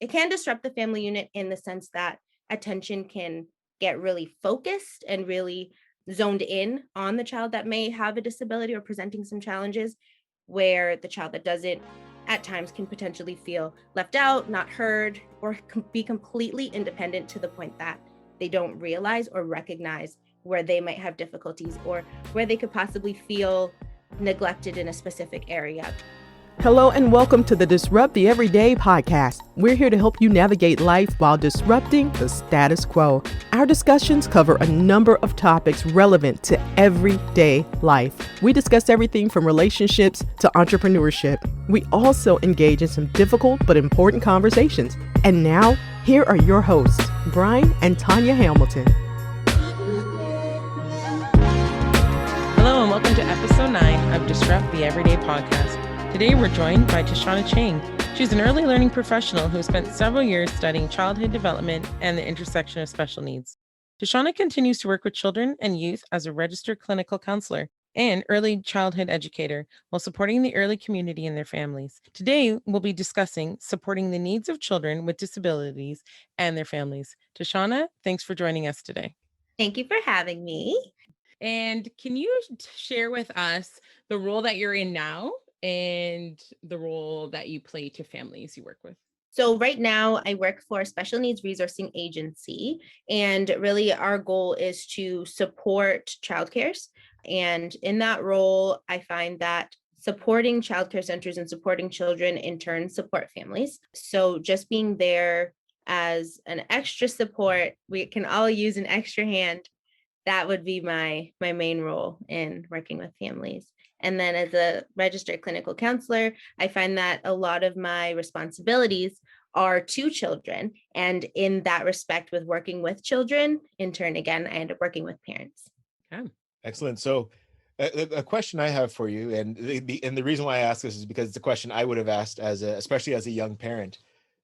it can disrupt the family unit in the sense that attention can get really focused and really zoned in on the child that may have a disability or presenting some challenges, where the child that doesn't at times can potentially feel left out, not heard, or be completely independent to the point that they don't realize or recognize where they might have difficulties or where they could possibly feel neglected in a specific area. Hello and welcome to the Disrupt the Everyday podcast. We're here to help you navigate life while disrupting the status quo. Our discussions cover a number of topics relevant to everyday life. We discuss everything from relationships to entrepreneurship. We also engage in some difficult but important conversations. And now, here are your hosts, Brian and Tanya Hamilton. Hello and welcome to episode 9 of Disrupt the Everyday podcast. Today, we're joined by Tashawna Chang. She's an early learning professional who spent several years studying childhood development and the intersection of special needs. Tashawna continues to work with children and youth as a registered clinical counselor and early childhood educator while supporting the early community and their families. Today, we'll be discussing supporting the needs of children with disabilities and their families. Tashawna, thanks for joining us today. Thank you for having me. And can you share with us the role that you're in now and the role that you play to families you work with? So right now I work for a special needs resourcing agency, and really our goal is to support childcares. And in that role, I find that supporting childcare centers and supporting children in turn support families. So just being there as an extra support, we can all use an extra hand. That would be my main role in working with families. And then as a registered clinical counselor, I find that a lot of my responsibilities are to children. And in that respect, with working with children, in turn, again, I end up working with parents. Okay. Excellent. So a question I have for you, and the reason why I ask this is because it's a question I would have asked especially as a young parent.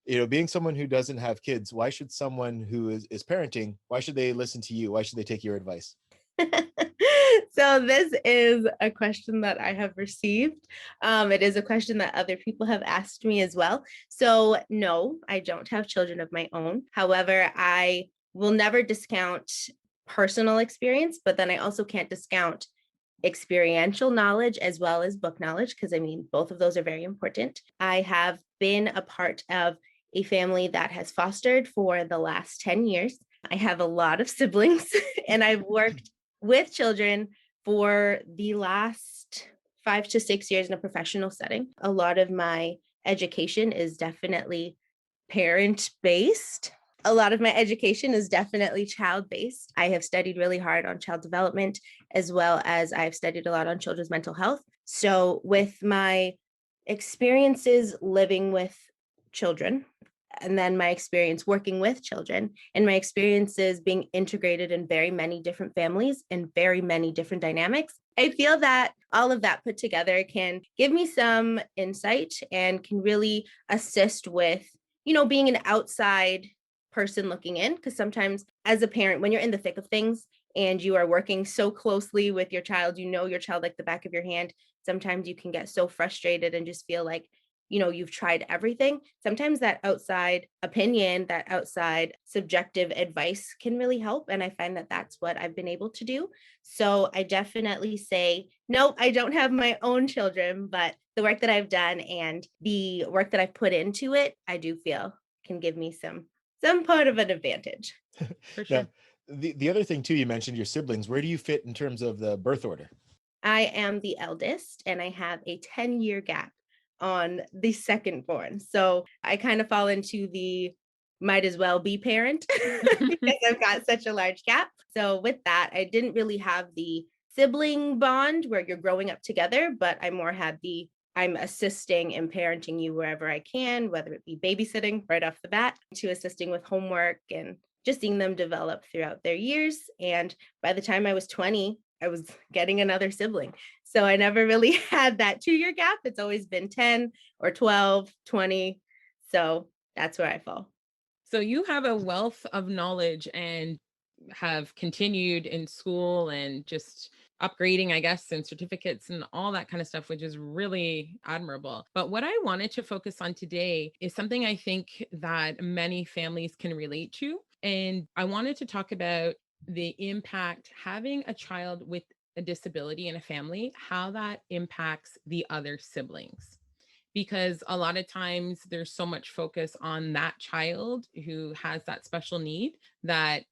You know, being someone who doesn't have kids, why should someone who is parenting, why should they listen to you? Why should they take your advice? So this is a question that I have received. It is a question that other people have asked me as well. So no, I don't have children of my own. However, I will never discount personal experience, but then I also can't discount experiential knowledge as well as book knowledge, because I mean, both of those are very important. I have been a part of a family that has fostered for the last 10 years. I have a lot of siblings and I've worked with children for the last 5 to 6 years in a professional setting. A lot of my education is definitely parent-based. A lot of my education is definitely child-based. I have studied really hard on child development, as well as I've studied a lot on children's mental health. So with my experiences living with children, and then my experience working with children, and my experiences being integrated in very many different families and very many different dynamics, I feel that all of that put together can give me some insight and can really assist with, being an outside person looking in. Because sometimes as a parent, when you're in the thick of things and you are working so closely with your child, your child like the back of your hand, sometimes you can get so frustrated and just feel like, you've tried everything. Sometimes that outside opinion, that outside subjective advice can really help. And I find that that's what I've been able to do. So I definitely say, no, I don't have my own children, but the work that I've done and the work that I've put into it, I do feel can give me some part of an advantage. For sure. Now, the other thing too, you mentioned your siblings. Where do you fit in terms of the birth order? I am the eldest and I have a 10-year gap on the second born. So I kind of fall into the might as well be parent because I've got such a large gap. So with that, I didn't really have the sibling bond where you're growing up together, but I more had the I'm assisting and parenting you wherever I can, whether it be babysitting right off the bat to assisting with homework and just seeing them develop throughout their years. And by the time I was 20, I was getting another sibling. So I never really had that 2-year gap. It's always been 10 or 12, 20. So that's where I fall. So you have a wealth of knowledge and have continued in school and just upgrading, I guess, and certificates and all that kind of stuff, which is really admirable. But what I wanted to focus on today is something I think that many families can relate to. And I wanted to talk about the impact having a child with a disability in a family, how that impacts the other siblings. Because a lot of times there's so much focus on that child who has that special need that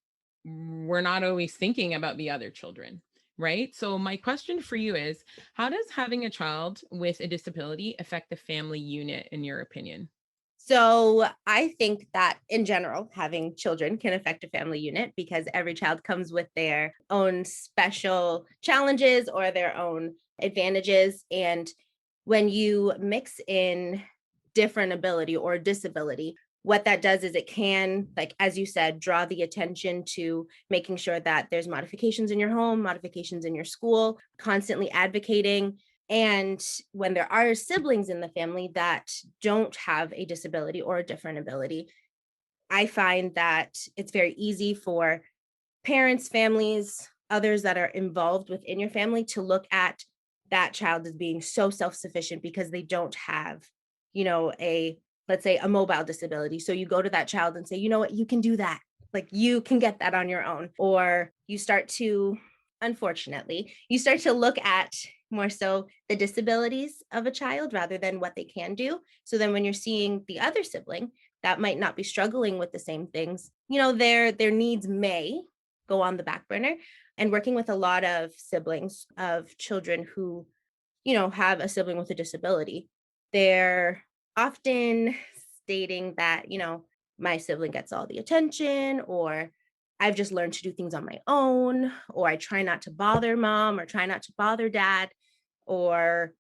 we're not always thinking about the other children, right? So, my question for you is, how does having a child with a disability affect the family unit, in your opinion? So I think that in general, having children can affect a family unit because every child comes with their own special challenges or their own advantages. And when you mix in different ability or disability, what that does is it can, like, as you said, draw the attention to making sure that there's modifications in your home, modifications in your school, constantly advocating. And when there are siblings in the family that don't have a disability or a different ability, I find that it's very easy for parents, families, others that are involved within your family to look at that child as being so self-sufficient because they don't have, let's say a mobile disability. So you go to that child and say, you know what, you can do that. Like you can get that on your own. Or you start to, unfortunately, you start to look at more so the disabilities of a child rather than what they can do. So then when you're seeing the other sibling that might not be struggling with the same things, their needs may go on the back burner. And working with a lot of siblings of children who, have a sibling with a disability, they're often stating that, my sibling gets all the attention, or I've just learned to do things on my own, or I try not to bother mom or try not to bother dad, or,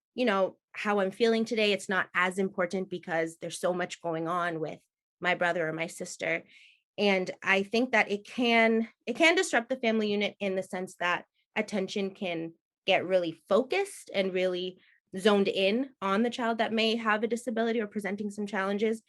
how I'm feeling today. It's not as important because there's so much going on with my brother or my sister. And I think that it can disrupt the family unit in the sense that attention can get really focused and really zoned in on the child that may have a disability or presenting some challenges,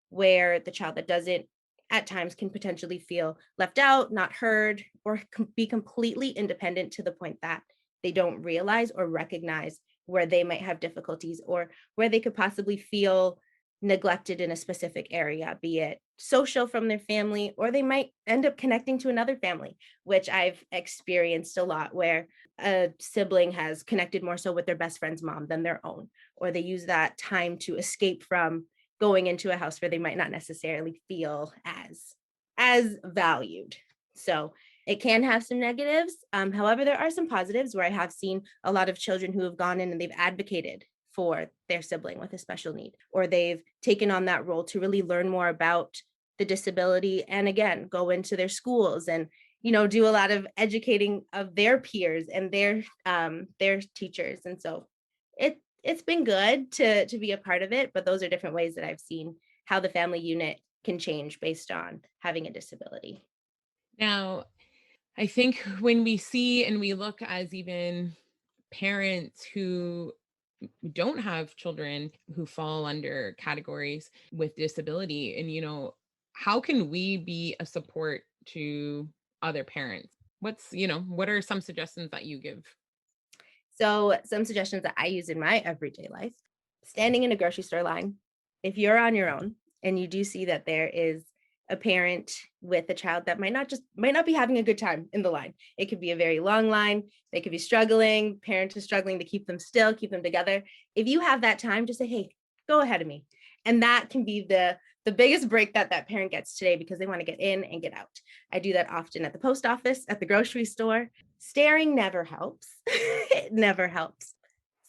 where the child that doesn't at times can potentially feel left out, not heard, or be completely independent to the point that they don't realize or recognize where they might have difficulties or where they could possibly feel neglected in a specific area, be it social from their family, or they might end up connecting to another family, which I've experienced a lot, where a sibling has connected more so with their best friend's mom than their own, or they use that time to escape from going into a house where they might not necessarily feel as valued. So it can have some negatives. However, there are some positives where I have seen a lot of children who have gone in and they've advocated for their sibling with a special need, or they've taken on that role to really learn more about the disability and again, go into their schools and, do a lot of educating of their peers and their teachers. And so it's been good to be a part of it, but those are different ways that I've seen how the family unit can change based on having a disability. Now, I think when we see and we look as even parents who don't have children who fall under categories with disability, and how can we be a support to other parents? What are some suggestions that you give? So some suggestions that I use in my everyday life: standing in a grocery store line. If you're on your own and you do see that there is a parent with a child that might not be having a good time in the line. It could be a very long line. They could be struggling. Parents are struggling to keep them still, keep them together. If you have that time, just say, hey, go ahead of me. And that can be the biggest break that parent gets today because they want to get in and get out. I do that often at the post office, at the grocery store. Staring never helps. It never helps.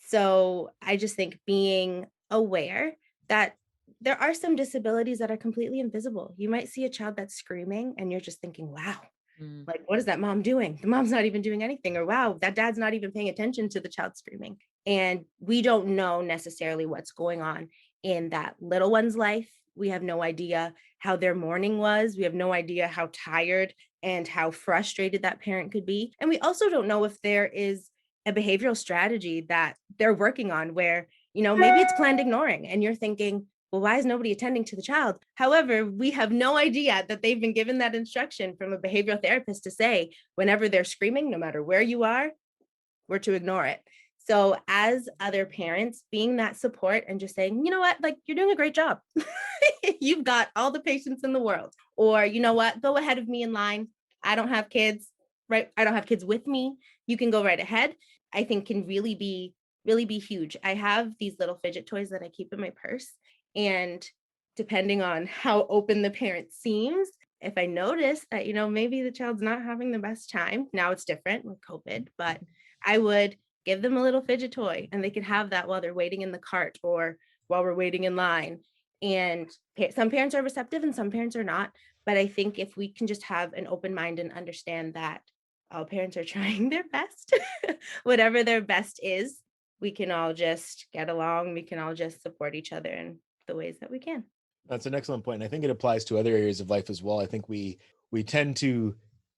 So I just think being aware that there are some disabilities that are completely invisible. You might see a child that's screaming and you're just thinking, wow, Mm. like, what is that mom doing? The mom's not even doing anything. Or wow, that dad's not even paying attention to the child screaming. And we don't know necessarily what's going on in that little one's life. We have no idea how their morning was. We have no idea how tired and how frustrated that parent could be. And we also don't know if there is a behavioral strategy that they're working on where, maybe it's planned ignoring and you're thinking, well, why is nobody attending to the child? However, we have no idea that they've been given that instruction from a behavioral therapist to say, whenever they're screaming, no matter where you are, were to ignore it. So as other parents, being that support and just saying, you know what, like you're doing a great job. You've got all the patience in the world. Or, you know what, go ahead of me in line. I don't have kids, right? I don't have kids with me. You can go right ahead. I think can really be huge. I have these little fidget toys that I keep in my purse. And depending on how open the parent seems, if I notice that, you know, maybe the child's not having the best time, now it's different with COVID, but I would give them a little fidget toy and they could have that while they're waiting in the cart or while we're waiting in line. And some parents are receptive and some parents are not. But I think if we can just have an open mind and understand that all parents are trying their best, whatever their best is, we can all just get along. We can all just support each other in the ways that we can. That's an excellent point. And I think it applies to other areas of life as well. I think we tend to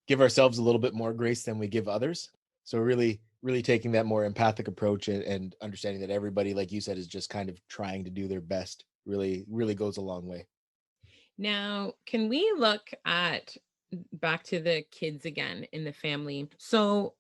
give ourselves a little bit more grace than we give others. So really taking that more empathic approach and understanding that everybody, like you said, is just kind of trying to do their best really goes a long way. Now, can we look at back to the kids again in the family? So,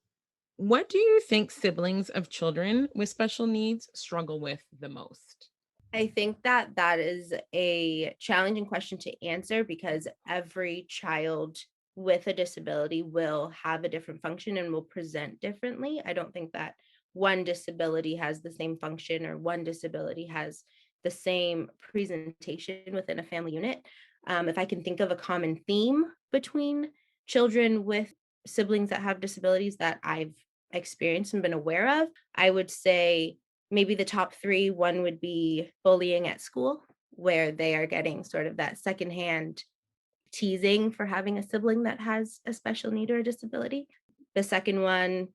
what do you think siblings of children with special needs struggle with the most? I think that that is a challenging question to answer because every child with a disability will have a different function and will present differently. I don't think that one disability has the same function or one disability has the same presentation within a family unit. If I can think of a common theme between children with siblings that have disabilities that I've experienced and been aware of, I would say maybe the top three, one would be bullying at school, where they are getting sort of that secondhand teasing for having a sibling that has a special need or a disability. The second one,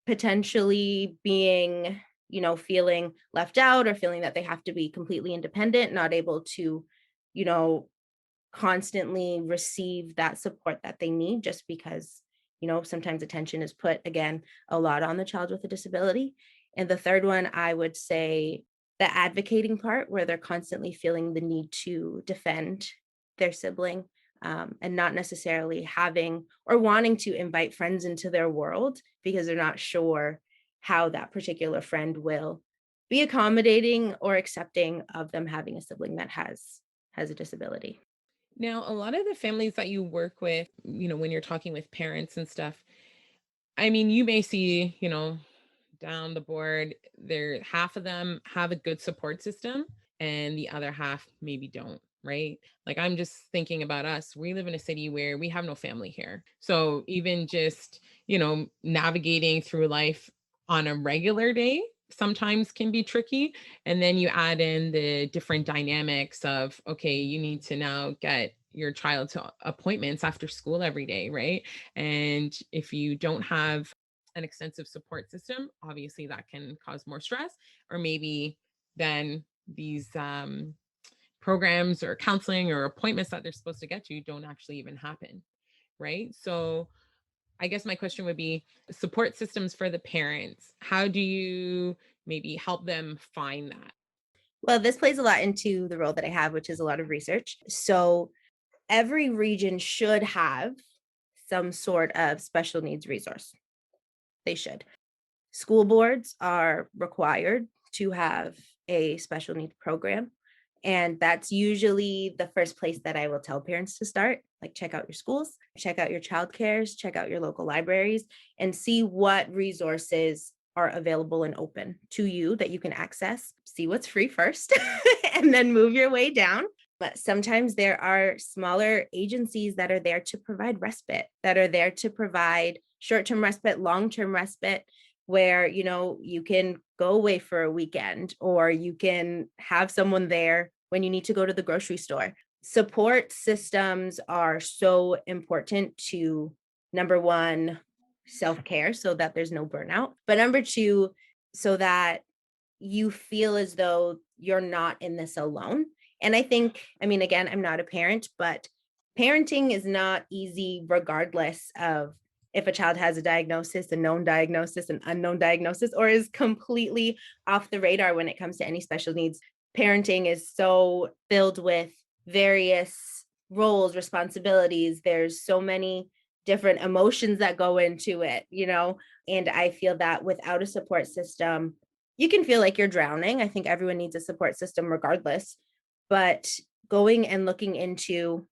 potentially being, you know, feeling left out or feeling that they have to be completely independent, not able to, you know, constantly receive that support that they need just because, you know, sometimes attention is put again a lot on the child with a disability. And the third one, I would say the advocating part where they're constantly feeling the need to defend their sibling, and not necessarily having or wanting to invite friends into their world because they're not sure how that particular friend will be accommodating or accepting of them having a sibling that has a disability. Now, a lot of the families that you work with, when you're talking with parents and stuff, I mean, you may see, down the board, there half of them have a good support system and the other half maybe don't, right? Like I'm just thinking about us. We live in a city where we have no family here. So even just, navigating through life on a regular day sometimes can be tricky. And then you add in the different dynamics of, okay, you need to now get your child to appointments after school every day, right? And if you don't have an extensive support system, obviously that can cause more stress, or maybe then these programs or counseling or appointments that they're supposed to get to don't actually even happen, right? So I guess my question would be support systems for the parents. How do you maybe help them find that? Well, this plays a lot into the role that I have, which is a lot of research. So every region should have some sort of special needs resource. They should. School boards are required to have a special needs program. And that's usually the first place that I will tell parents to start. Like, check out your schools, check out your child cares, check out your local libraries, and see what resources are available and open to you that you can access. See what's free first, and then move your way down. But sometimes there are smaller agencies that are there to provide respite, that are there to provide short-term respite, long-term respite, where, you know, you can go away for a weekend or you can have someone there when you need to go to the grocery store. Support systems are so important to, number one, self-care so that there's no burnout, but number two, so that you feel as though you're not in this alone. And I think, I mean, again, I'm not a parent, but parenting is not easy regardless of if a child has a diagnosis, a known diagnosis, an unknown diagnosis, or is completely off the radar when it comes to any special needs. Parenting is so filled with various roles, responsibilities. There's so many different emotions that go into it, and I feel that without a support system, you can feel like you're drowning. I think everyone needs a support system regardless, but going and looking into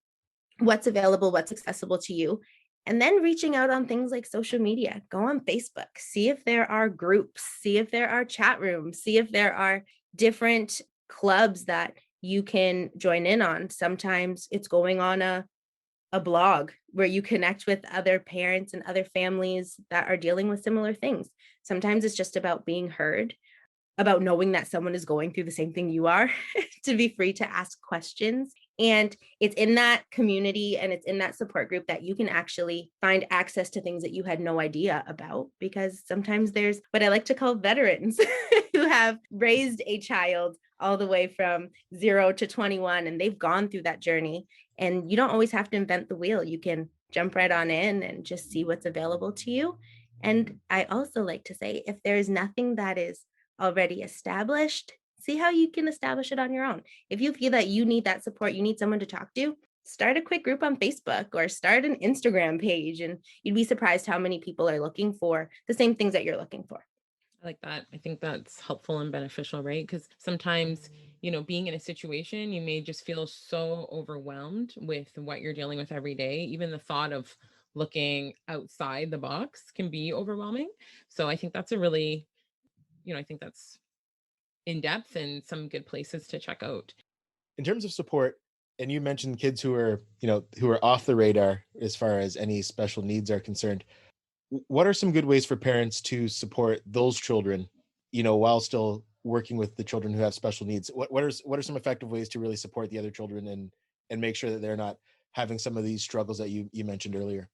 what's available, what's accessible to you, and then reaching out on things like social media. Go on Facebook, see if there are groups, see if there are chat rooms, see if there are different clubs that you can join in on. Sometimes it's going on a blog where you connect with other parents and other families that are dealing with similar things. Sometimes it's just about being heard, about knowing that someone is going through the same thing you are, to be free to ask questions. And it's in that community and it's in that support group that you can actually find access to things that you had no idea about. Because sometimes there's what I like to call veterans who have raised a child all the way from 0 to 21, and they've gone through that journey. And you don't always have to invent the wheel. You can jump right on in and just see what's available to you. And I also like to say, if there is nothing that is already established, see how you can establish it on your own. If you feel that you need that support, you need someone to talk to, start a quick group on Facebook or start an Instagram page, and you'd be surprised how many people are looking for the same things that you're looking for. I like that. I think that's helpful and beneficial, right? Because sometimes, being in a situation, you may just feel so overwhelmed with what you're dealing with every day. Even the thought of looking outside the box can be overwhelming. So I think that's a really, I think that's in depth and some good places to check out. In terms of support, and you mentioned kids who are, who are off the radar as far as any special needs are concerned. What are some good ways for parents to support those children, while still working with the children who have special needs? What are some effective ways to really support the other children and make sure that they're not having some of these struggles that you mentioned earlier?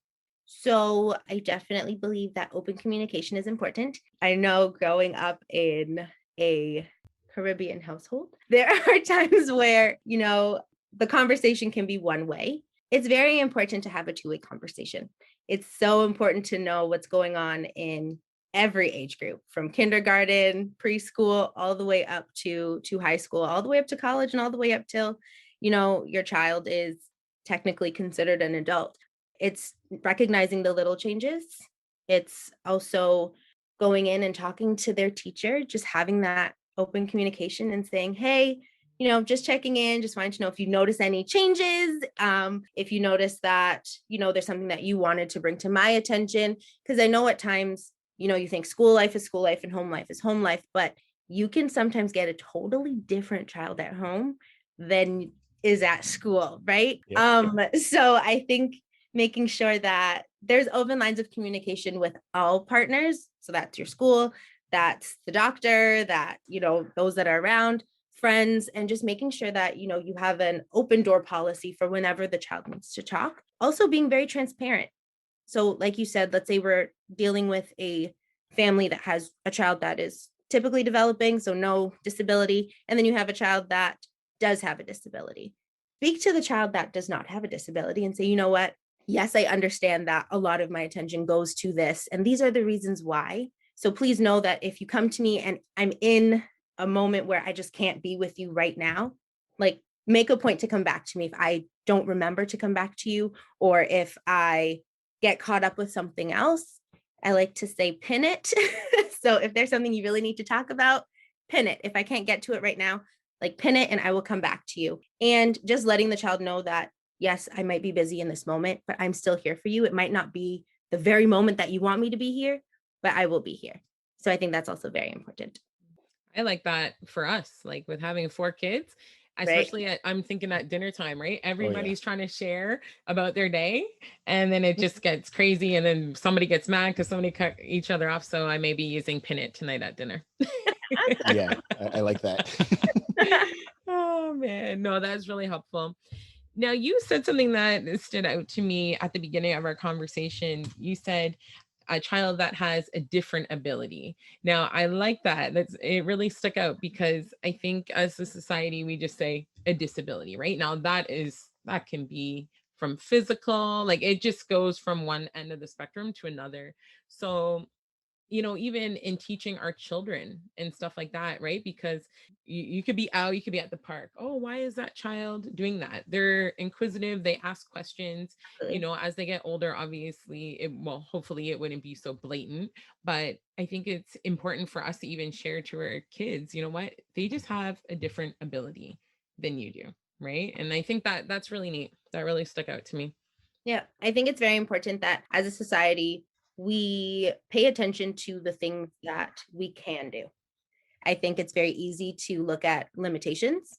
So I definitely believe that open communication is important. I know growing up in a Caribbean household, there are times where, the conversation can be one way. It's very important to have a two-way conversation. It's so important to know what's going on in every age group, from kindergarten, preschool, all the way up to high school, all the way up to college, and all the way up till, your child is technically considered an adult. It's recognizing the little changes. It's also going in and talking to their teacher, just having that open communication and saying, hey, just checking in, just wanting to know if you notice any changes, if you notice that, there's something that you wanted to bring to my attention. Because I know at times, you think school life is school life and home life is home life, but you can sometimes get a totally different child at home than is at school, right? Yep. So I think making sure that there's open lines of communication with all partners. So that's your school, that's the doctor, that, those that are around, friends, and just making sure that, you have an open door policy for whenever the child needs to talk. Also being very transparent. So like you said, let's say we're dealing with a family that has a child that is typically developing, so no disability, and then you have a child that does have a disability. Speak to the child that does not have a disability and say, you know what? Yes, I understand that a lot of my attention goes to this, and these are the reasons why. So please know that if you come to me and I'm in a moment where I just can't be with you right now, like make a point to come back to me if I don't remember to come back to you, or if I get caught up with something else. I like to say pin it. So if there's something you really need to talk about, pin it. If I can't get to it right now, like pin it and I will come back to you. And just letting the child know that, yes, I might be busy in this moment, but I'm still here for you. It might not be the very moment that you want me to be here, but I will be here. So I think that's also very important. I like that for us, like with having 4 kids, Right. especially I'm thinking at dinner time, right? Oh yeah. Everybody's trying to share about their day, and then it just gets crazy, and then somebody gets mad because somebody cut each other off. So I may be using pin it tonight at dinner. Yeah, I like that. Oh man, no, that's really helpful. Now, you said something that stood out to me at the beginning of our conversation. You said a child that has a different ability. Now, I like that. It really stuck out because I think as a society, we just say a disability, right? Now, that can be from physical, like it just goes from one end of the spectrum to another. So even in teaching our children and stuff like that, right? Because you could be out, you could be at the park. Oh, why is that child doing that? They're inquisitive, they ask questions. Absolutely. As they get older, obviously, hopefully it wouldn't be so blatant. But I think it's important for us to even share to our kids, you know what? They just have a different ability than you do, right? And I think that that's really neat. That really stuck out to me. Yeah, I think it's very important that as a society, we pay attention to the things that we can do. I think it's very easy to look at limitations,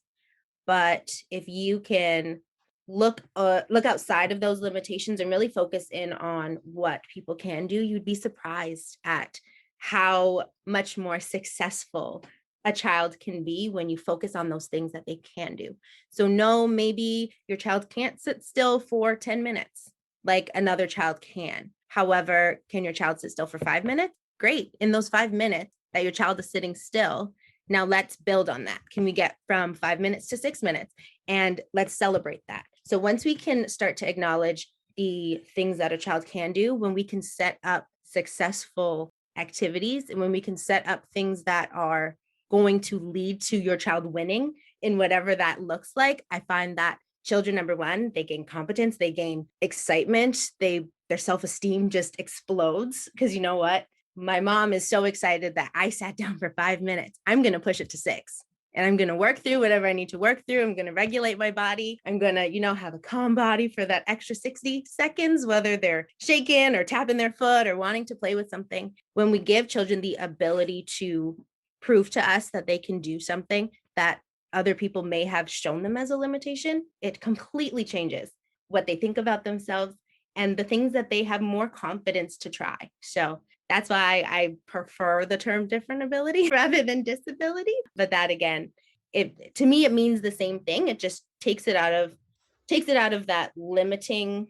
but if you can look outside of those limitations and really focus in on what people can do, you'd be surprised at how much more successful a child can be when you focus on those things that they can do. So no, maybe your child can't sit still for 10 minutes like another child can. However, can your child sit still for 5 minutes? Great. In those 5 minutes that your child is sitting still, now let's build on that. Can we get from 5 minutes to 6 minutes? And let's celebrate that. So once we can start to acknowledge the things that a child can do, when we can set up successful activities and when we can set up things that are going to lead to your child winning in whatever that looks like, I find that children, number one, they gain competence, they gain excitement, their self-esteem just explodes because you know what? My mom is so excited that I sat down for 5 minutes. I'm going to push it to 6 and I'm going to work through whatever I need to work through. I'm going to regulate my body. I'm going to, have a calm body for that extra 60 seconds, whether they're shaking or tapping their foot or wanting to play with something. When we give children the ability to prove to us that they can do something that other people may have shown them as a limitation, it completely changes what they think about themselves and the things that they have more confidence to try. So that's why I prefer the term different ability rather than disability. But that again, to me, it means the same thing. It just takes it out of that limiting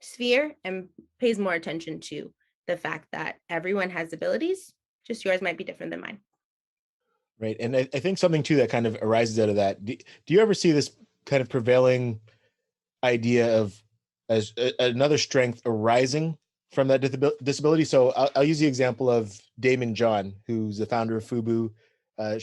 sphere and pays more attention to the fact that everyone has abilities, just yours might be different than mine. Right. And I think something too that kind of arises out of that. Do you ever see this kind of prevailing idea of as another strength arising from that disability? So I'll use the example of Damon John, who's the founder of Fubu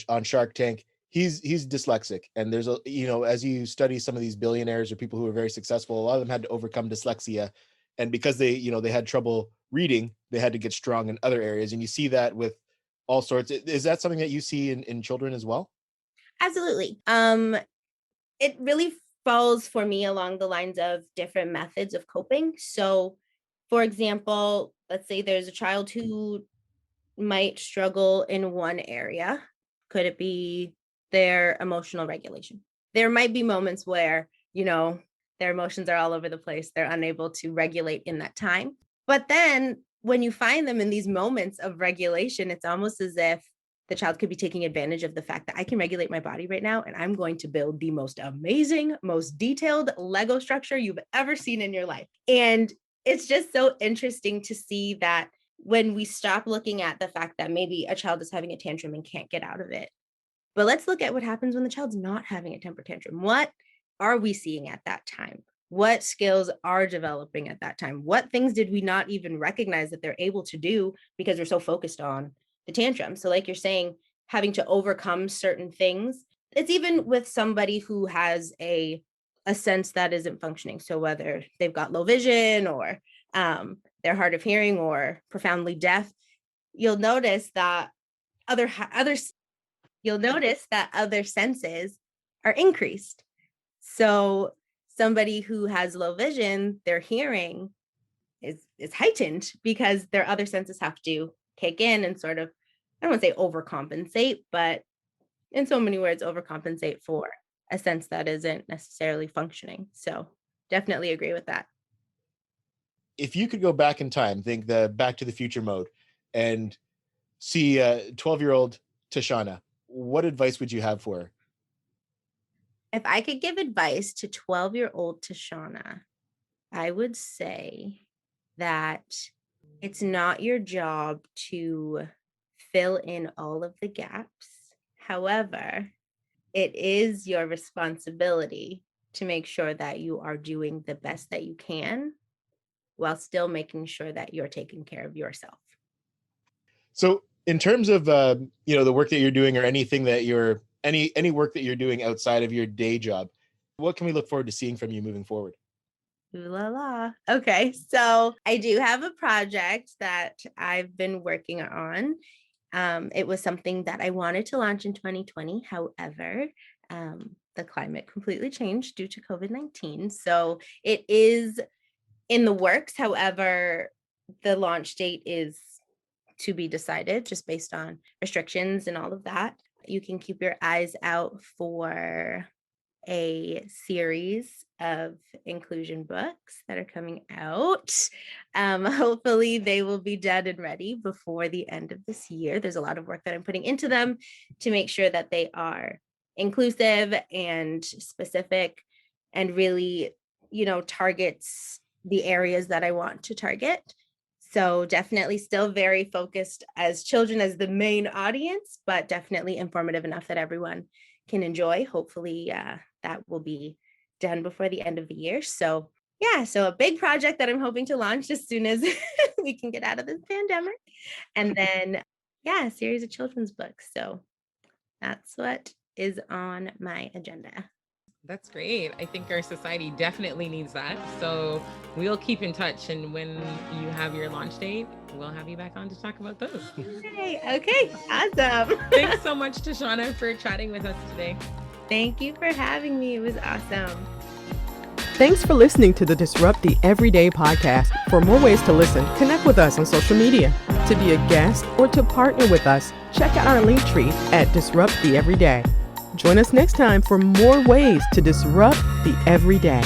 on Shark Tank. He's dyslexic, and there's as you study some of these billionaires or people who are very successful, a lot of them had to overcome dyslexia, and because they had trouble reading, they had to get strong in other areas, and you see that with all sorts. Is that something that you see in children as well? Absolutely. It really falls for me along the lines of different methods of coping. So, for example, let's say there's a child who might struggle in one area. Could it be their emotional regulation? There might be moments where, their emotions are all over the place. They're unable to regulate in that time. But then when you find them in these moments of regulation, it's almost as if the child could be taking advantage of the fact that I can regulate my body right now, and I'm going to build the most amazing, most detailed Lego structure you've ever seen in your life. And it's just so interesting to see that when we stop looking at the fact that maybe a child is having a tantrum and can't get out of it. But let's look at what happens when the child's not having a temper tantrum. What are we seeing at that time? What skills are developing at that time? What things did we not even recognize that they're able to do because we're so focused on the tantrum? So like you're saying, having to overcome certain things. It's even with somebody who has a sense that isn't functioning. So whether they've got low vision or they're hard of hearing or profoundly deaf, you'll notice that other senses are increased. So somebody who has low vision, their hearing is heightened because their other senses have to kick in and sort of, I don't want to say overcompensate, but in so many words, overcompensate for a sense that isn't necessarily functioning. So definitely agree with that. If you could go back in time, think the Back to the Future mode, and see 12-year-old Tashawna, what advice would you have for her? If I could give advice to 12-year-old Tashawna, I would say that it's not your job to fill in all of the gaps. However, it is your responsibility to make sure that you are doing the best that you can while still making sure that you're taking care of yourself. So in terms of, the work that you're doing or anything that you're, any work that you're doing outside of your day job, what can we look forward to seeing from you moving forward? Ooh la la. Okay, so I do have a project that I've been working on. It was something that I wanted to launch in 2020. However, the climate completely changed due to COVID-19. So it is in the works. However, the launch date is to be decided just based on restrictions and all of that. You can keep your eyes out for a series of inclusion books that are coming out. Hopefully they will be done and ready before the end of this year. There's a lot of work that I'm putting into them to make sure that they are inclusive and specific and really, targets the areas that I want to target. So definitely still very focused as children as the main audience, but definitely informative enough that everyone can enjoy. Hopefully that will be done before the end of the year. So so a big project that I'm hoping to launch as soon as we can get out of this pandemic. And then, a series of children's books. So that's what is on my agenda. That's great. I think our society definitely needs that. So we'll keep in touch. And when you have your launch date, we'll have you back on to talk about those. Okay, awesome. Thanks so much, Tashawna, for chatting with us today. Thank you for having me. It was awesome. Thanks for listening to the Disrupt the Everyday podcast. For more ways to listen, connect with us on social media. To be a guest or to partner with us, check out our link tree at Disrupt the Everyday. Join us next time for more ways to disrupt the everyday.